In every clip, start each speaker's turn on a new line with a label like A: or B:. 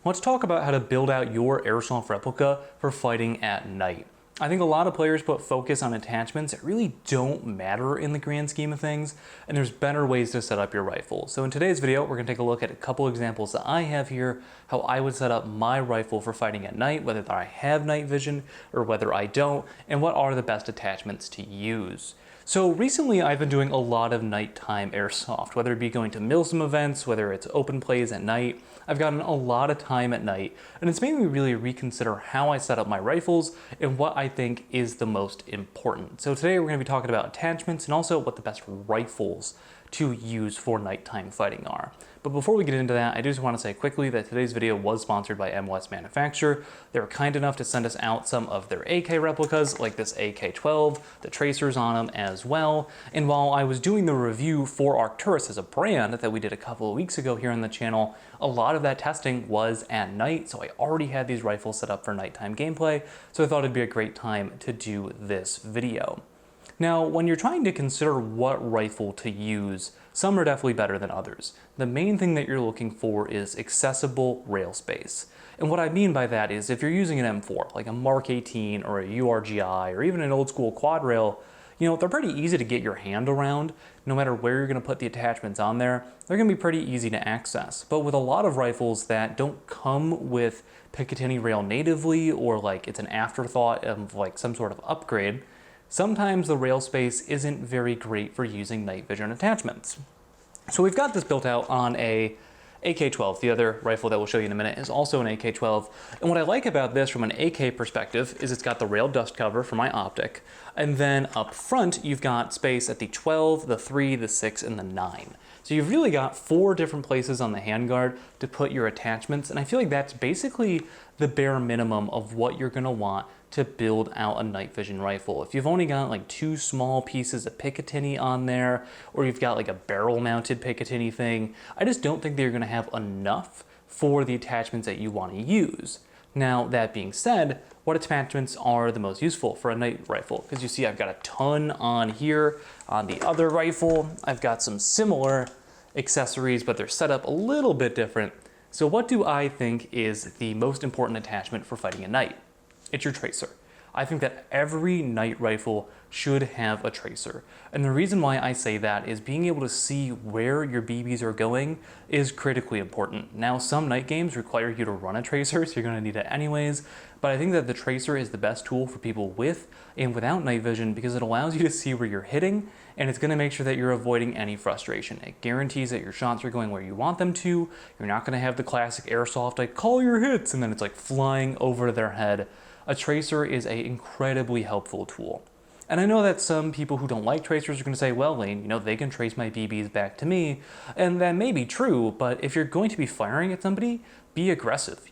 A: Let's talk about how to build out your airsoft replica for fighting at night. I think a lot of players put focus on attachments that really don't matter in the grand scheme of things, and there's better ways to set up your rifle. So in today's video, we're going to take a look at a couple examples that I have here, how I would set up my rifle for fighting at night, whether I have night vision or whether I don't, and what are the best attachments to use. So recently I've been doing a lot of nighttime airsoft, whether it be going to MILSIM events, whether it's open plays at night. I've gotten a lot of time at night, and it's made me really reconsider how I set up my rifles and what I think is the most important. So today we're going to be talking about attachments and also what the best rifles to use for nighttime fighting are. But before we get into that, I just want to say quickly that today's video was sponsored by emotes Manufacture. They were kind enough to send us out some of their AK replicas, like this AK-12, the tracers on them as well. And while I was doing the review for Arcturus as a brand that we did a couple of weeks ago here on the channel, a lot of that testing was at night, so I already had these rifles set up for nighttime gameplay, so I thought it'd be a great time to do this video. Now, when you're trying to consider what rifle to use, some are definitely better than others. The main thing that you're looking for is accessible rail space. And what I mean by that is if you're using an M4, like a Mark 18 or a URGI or even an old school quad rail, they're pretty easy to get your hand around. No matter where you're gonna put the attachments on there, they're gonna be pretty easy to access. But with a lot of rifles that don't come with Picatinny rail natively, or like it's an afterthought of like some sort of upgrade, sometimes the rail space isn't very great for using night vision attachments. So we've got this built out on a AK-12. The other rifle that we'll show you in a minute is also an AK-12. And what I like about this from an AK perspective is it's got the rail dust cover for my optic. And then up front, you've got space at the 12, the 3, the 6, and the 9. So you've really got 4 different places on the handguard to put your attachments. And I feel like that's basically the bare minimum of what you're gonna want to build out a night vision rifle. If you've only got like 2 small pieces of Picatinny on there, or you've got like a barrel mounted Picatinny thing, I just don't think that you're gonna have enough for the attachments that you wanna use. Now, that being said, what attachments are the most useful for a night rifle? Because you see I've got a ton on here. On the other rifle, I've got some similar accessories, but they're set up a little bit different. So what do I think is the most important attachment for fighting at night? It's your tracer. I think that every night rifle should have a tracer. And the reason why I say that is being able to see where your BBs are going is critically important. Now, some night games require you to run a tracer, so you're gonna need it anyways, but I think that the tracer is the best tool for people with and without night vision because it allows you to see where you're hitting, and it's gonna make sure that you're avoiding any frustration. It guarantees that your shots are going where you want them to. You're not gonna have the classic airsoft, like, call your hits, and then it's like flying over their head. A tracer is an incredibly helpful tool. And I know that some people who don't like tracers are going to say, well, Lane, they can trace my BBs back to me. And that may be true, but if you're going to be firing at somebody, be aggressive.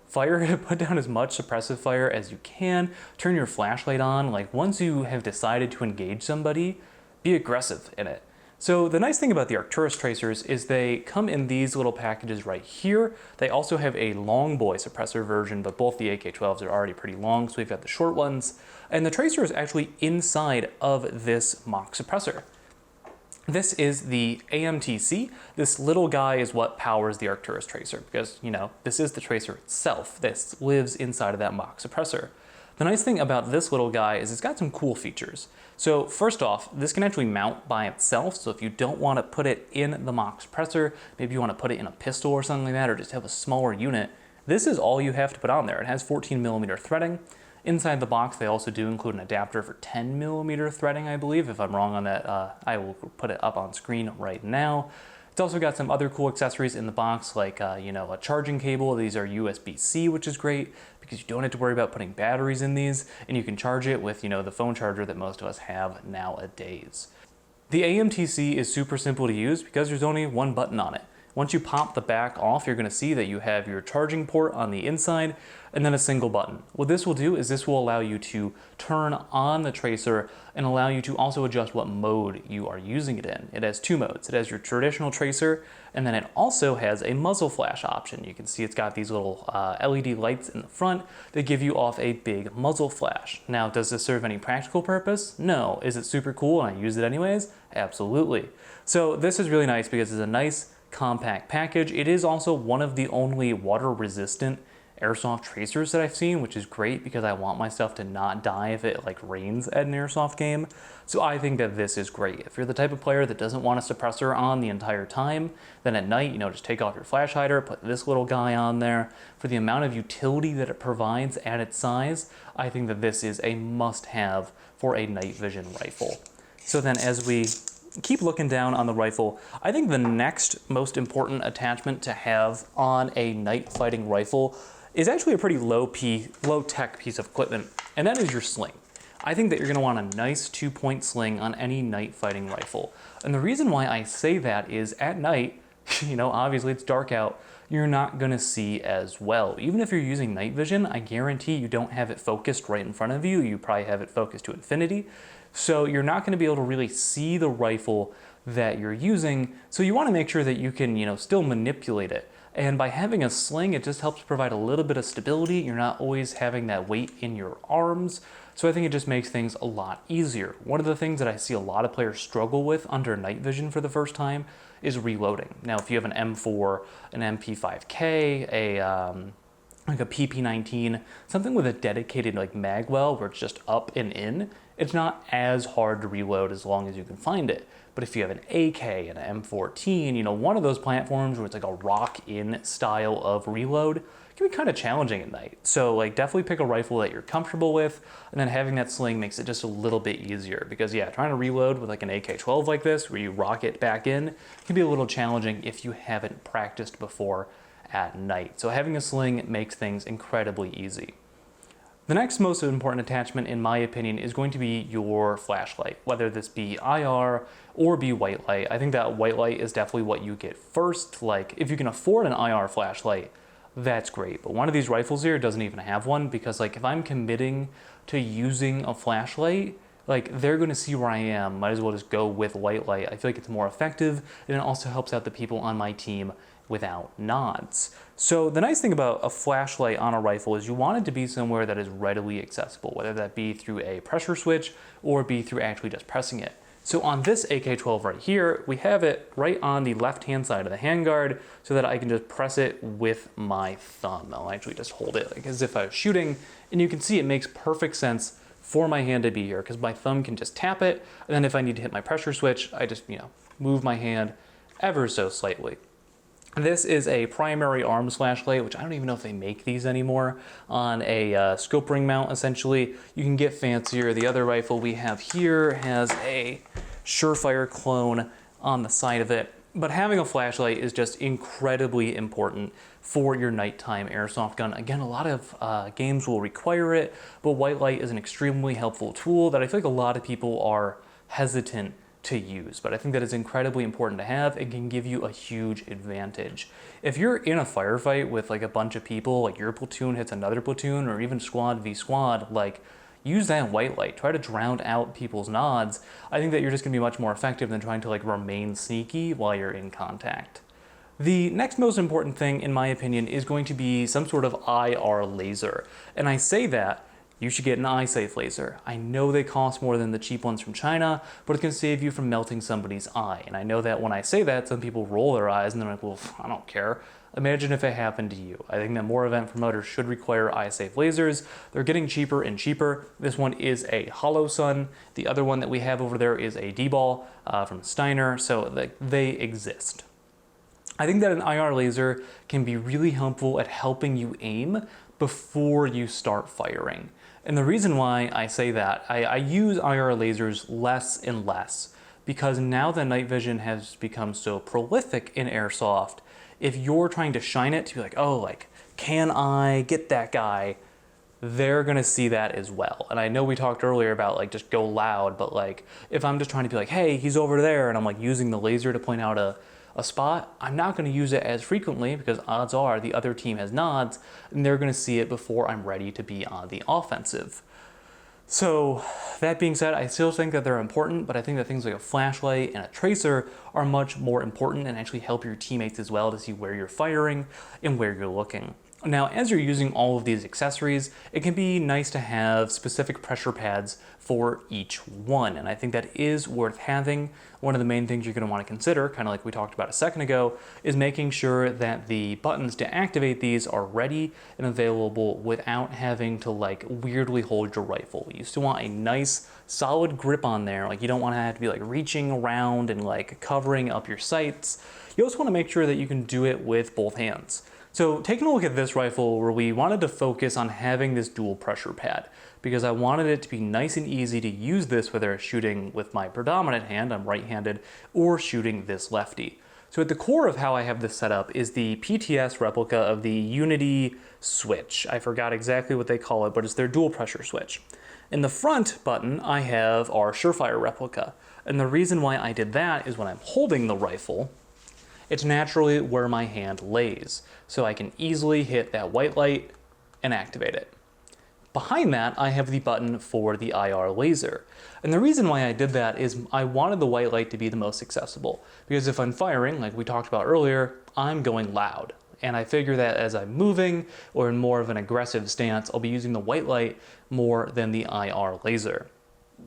A: Fire, put down as much suppressive fire as you can, turn your flashlight on. Like, once you have decided to engage somebody, be aggressive in it. So the nice thing about the Arcturus tracers is they come in these little packages right here. They also have a long boy suppressor version, but both the AK-12s are already pretty long, so we've got the short ones. And the tracer is actually inside of this mock suppressor. This is the AMTC. This little guy is what powers the Arcturus tracer because, this is the tracer itself. This lives inside of that mock suppressor. The nice thing about this little guy is it's got some cool features. So first off, this can actually mount by itself. So if you don't want to put it in the mock suppressor, maybe you want to put it in a pistol or something like that, or just have a smaller unit, this is all you have to put on there. It has 14mm threading. Inside the box, they also do include an adapter for 10mm threading, I believe. If I'm wrong on that, I will put it up on screen right now. It's also got some other cool accessories in the box, like a charging cable. These are USB-C, which is great because you don't have to worry about putting batteries in these, and you can charge it with the phone charger that most of us have nowadays. The AMTC is super simple to use because there's only one button on it. Once you pop the back off, you're going to see that you have your charging port on the inside and then a single button. What this will do is this will allow you to turn on the tracer and allow you to also adjust what mode you are using it in. It has 2 modes. It has your traditional tracer, and then it also has a muzzle flash option. You can see it's got these little LED lights in the front that give you off a big muzzle flash. Now, does this serve any practical purpose? No. Is it super cool and I use it anyways? Absolutely. So this is really nice because it's a nice compact package. It is also one of the only water resistant airsoft tracers that I've seen, which is great because I want my stuff to not die if it like rains at an airsoft game. So I think that this is great. If you're the type of player that doesn't want a suppressor on the entire time, then at night, just take off your flash hider, put this little guy on there. For the amount of utility that it provides at its size, I think that this is a must-have for a night vision rifle. So then as we keep looking down on the rifle, I think the next most important attachment to have on a night fighting rifle is actually a pretty low-tech piece of equipment, and that is your sling. I think that you're going to want a nice 2-point sling on any night fighting rifle. And the reason why I say that is at night, obviously it's dark out, you're not going to see as well. Even if you're using night vision, I guarantee you don't have it focused right in front of you. You probably have it focused to infinity. So you're not going to be able to really see the rifle that you're using. So you want to make sure that you can, still manipulate it. And by having a sling, it just helps provide a little bit of stability. You're not always having that weight in your arms. So I think it just makes things a lot easier. One of the things that I see a lot of players struggle with under night vision for the first time is reloading. Now, if you have an M4, an MP5K, like a PP19, something with a dedicated like mag well where it's just up and in, it's not as hard to reload as long as you can find it. But if you have an AK and an M14, one of those platforms where it's like a rock-in style of reload, it can be kind of challenging at night. So like definitely pick a rifle that you're comfortable with, and then having that sling makes it just a little bit easier because trying to reload with like an AK-12 like this where you rock it back in can be a little challenging if you haven't practiced before at night. So having a sling makes things incredibly easy. The next most important attachment, in my opinion, is going to be your flashlight, whether this be IR or be white light. I think that white light is definitely what you get first. Like, if you can afford an IR flashlight, that's great. But one of these rifles here doesn't even have one because, like, if I'm committing to using a flashlight, like, they're going to see where I am. Might as well just go with white light. I feel like it's more effective, and it also helps out the people on my team without nods. So the nice thing about a flashlight on a rifle is you want it to be somewhere that is readily accessible, whether that be through a pressure switch or be through actually just pressing it. So on this AK-12 right here, we have it right on the left-hand side of the handguard so that I can just press it with my thumb. I'll actually just hold it like as if I was shooting, and you can see it makes perfect sense for my hand to be here because my thumb can just tap it, and then if I need to hit my pressure switch, I just, move my hand ever so slightly. This is a primary arms flashlight, which I don't even know if they make these anymore, on a scope ring mount, essentially. You can get fancier. The other rifle we have here has a Surefire clone on the side of it. But having a flashlight is just incredibly important for your nighttime airsoft gun. Again, a lot of games will require it, but white light is an extremely helpful tool that I feel like a lot of people are hesitant to use, but I think that is incredibly important to have and can give you a huge advantage. If you're in a firefight with like a bunch of people, like your platoon hits another platoon or even squad v squad, like use that white light, try to drown out people's nods. I think that you're just gonna be much more effective than trying to like remain sneaky while you're in contact. The next most important thing, in my opinion, is going to be some sort of IR laser. And I say that you should get an eye-safe laser. I know they cost more than the cheap ones from China, but it can save you from melting somebody's eye. And I know that when I say that, some people roll their eyes and they're like, well, I don't care. Imagine if it happened to you. I think that more event promoters should require eye-safe lasers. They're getting cheaper and cheaper. This one is a Hollow Sun. The other one that we have over there is a D-Ball from Steiner, so they exist. I think that an IR laser can be really helpful at helping you aim before you start firing. And the reason why I say that, I use IR lasers less and less because now that night vision has become so prolific in airsoft, if you're trying to shine it to be like, oh, like, can I get that guy? They're gonna see that as well. And I know we talked earlier about like just go loud, but like if I'm just trying to be like, hey, he's over there, and I'm like using the laser to point out a spot, I'm not going to use it as frequently because odds are the other team has nods and they're going to see it before I'm ready to be on the offensive. So that being said, I still think that they're important, but I think that things like a flashlight and a tracer are much more important and actually help your teammates as well to see where you're firing and where you're looking. Now, as you're using all of these accessories, it can be nice to have specific pressure pads for each one, and I think that is worth having. One of the main things you're going to want to consider, kind of like we talked about a second ago, is making sure that the buttons to activate these are ready and available without having to like weirdly hold your rifle. You still want a nice solid grip on there. Like, you don't want to have to be like reaching around and like covering up your sights. You also want to make sure that you can do it with both hands. So taking a look at this rifle, where we wanted to focus on having this dual pressure pad, because I wanted it to be nice and easy to use this whether shooting with my predominant hand, I'm right-handed, or shooting this lefty. So at the core of how I have this set up is the PTS replica of the Unity switch. I forgot exactly what they call it, but it's their dual pressure switch. In the front button, I have our Surefire replica. And the reason why I did that is when I'm holding the rifle, it's naturally where my hand lays. So I can easily hit that white light and activate it. Behind that, I have the button for the IR laser. And the reason why I did that is I wanted the white light to be the most accessible. Because if I'm firing, like we talked about earlier, I'm going loud. And I figure that as I'm moving or in more of an aggressive stance, I'll be using the white light more than the IR laser.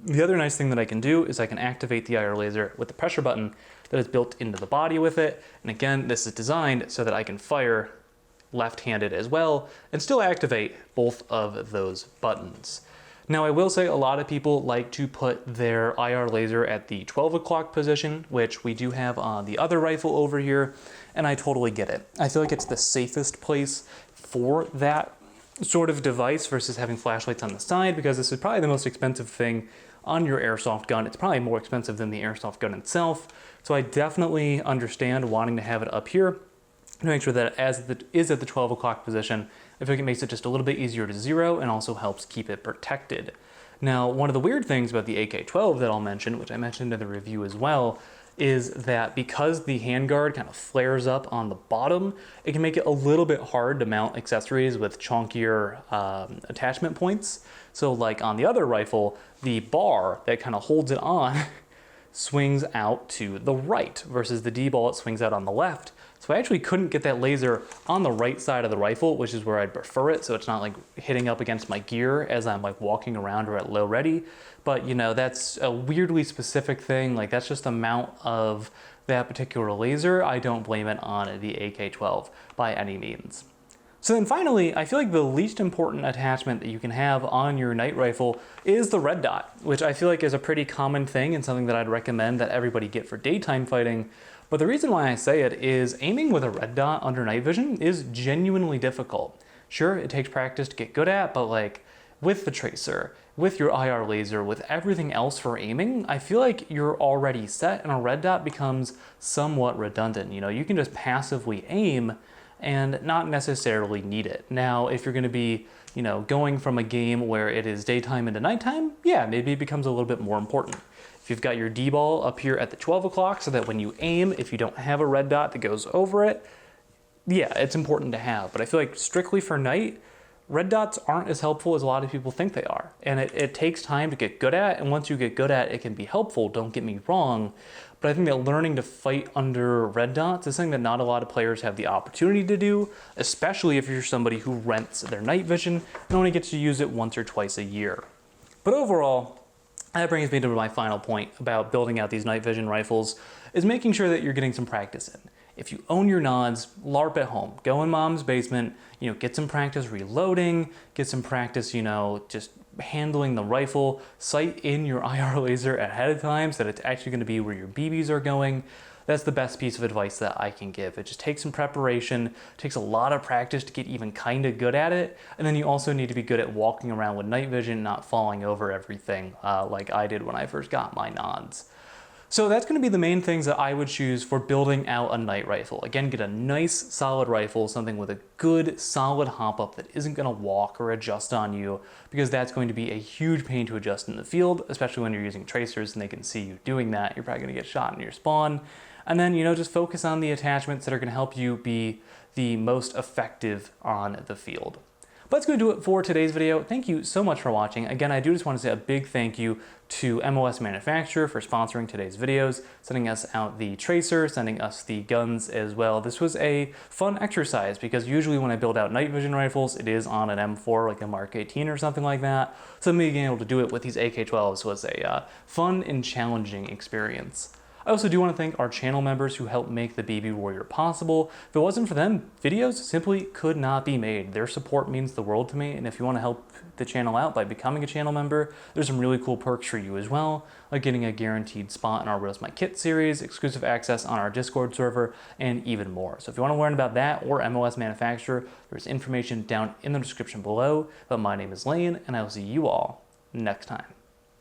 A: The other nice thing that I can do is I can activate the IR laser with the pressure button that is built into the body with it. And again, this is designed so that I can fire left-handed as well and still activate both of those buttons. Now, I will say a lot of people like to put their IR laser at the 12 o'clock position, which we do have on the other rifle over here, and I totally get it. I feel like it's the safest place for that sort of device versus having flashlights on the side, because this is probably the most expensive thing on your airsoft gun. It's probably more expensive than the airsoft gun itself. So I definitely understand wanting to have it up here to make sure that as it is at the 12 o'clock position, I feel like it makes it just a little bit easier to zero and also helps keep it protected. Now, one of the weird things about the AK-12 that I'll mention, which I mentioned in the review as well, is that because the handguard kind of flares up on the bottom, it can make it a little bit hard to mount accessories with chunkier attachment points. So like on the other rifle, the bar that kind of holds it on swings out to the right versus the D-ball, it swings out on the left. So I actually couldn't get that laser on the right side of the rifle, which is where I'd prefer it, so it's not like hitting up against my gear as I'm like walking around or at low ready. But you know, that's a weirdly specific thing. Like, that's just the mount of that particular laser. I don't blame it on the AK-12 by any means. So then finally, I feel like the least important attachment that you can have on your night rifle is the red dot, which I feel like is a pretty common thing and something that I'd recommend that everybody get for daytime fighting. But the reason why I say it is aiming with a red dot under night vision is genuinely difficult. Sure, it takes practice to get good at, but like with the tracer, with your IR laser, with everything else for aiming, I feel like you're already set and a red dot becomes somewhat redundant. You know, you can just passively aim and not necessarily need it. Now, if you're going to be, you know, going from a game where it is daytime into nighttime, yeah, maybe it becomes a little bit more important. If you've got your D-ball up here at the 12 o'clock so that when you aim, if you don't have a red dot that goes over it, yeah, it's important to have. But I feel like strictly for night, red dots aren't as helpful as a lot of people think they are. And it takes time to get good at, and once you get good at it, it can be helpful, don't get me wrong. But I think that learning to fight under red dots is something that not a lot of players have the opportunity to do, especially if you're somebody who rents their night vision and only gets to use it once or twice a year. But overall, that brings me to my final point about building out these night vision rifles, is making sure that you're getting some practice in. If you own your nods, LARP at home, go in mom's basement, you know, get some practice reloading, get some practice, you know, just handling the rifle, sight in your IR laser ahead of time so that it's actually going to be where your BBs are going. That's the best piece of advice that I can give. It just takes some preparation, takes a lot of practice to get even kind of good at it, and then you also need to be good at walking around with night vision, not falling over everything like I did when I first got my nods. So that's going to be the main things that I would choose for building out a night rifle. Again, get a nice solid rifle, something with a good solid hop up that isn't going to walk or adjust on you, because that's going to be a huge pain to adjust in the field, especially when you're using tracers and they can see you doing that. You're probably going to get shot in your spawn. And then, you know, just focus on the attachments that are going to help you be the most effective on the field. But that's going to do it for today's video. Thank you so much for watching. Again, I do just want to say a big thank you to MOS Manufacturer for sponsoring today's videos, sending us out the Tracer, sending us the guns as well. This was a fun exercise because usually when I build out night vision rifles, it is on an M4, like a Mark 18 or something like that. So me being able to do it with these AK-12s was a fun and challenging experience. I also do want to thank our channel members who helped make the BB Warrior possible. If it wasn't for them, videos simply could not be made. Their support means the world to me, and if you want to help the channel out by becoming a channel member, there's some really cool perks for you as well, like getting a guaranteed spot in our Where's My Kit series, exclusive access on our Discord server, and even more. So if you want to learn about that or MOS Manufacturer, there's information down in the description below. But my name is Lane, and I will see you all next time.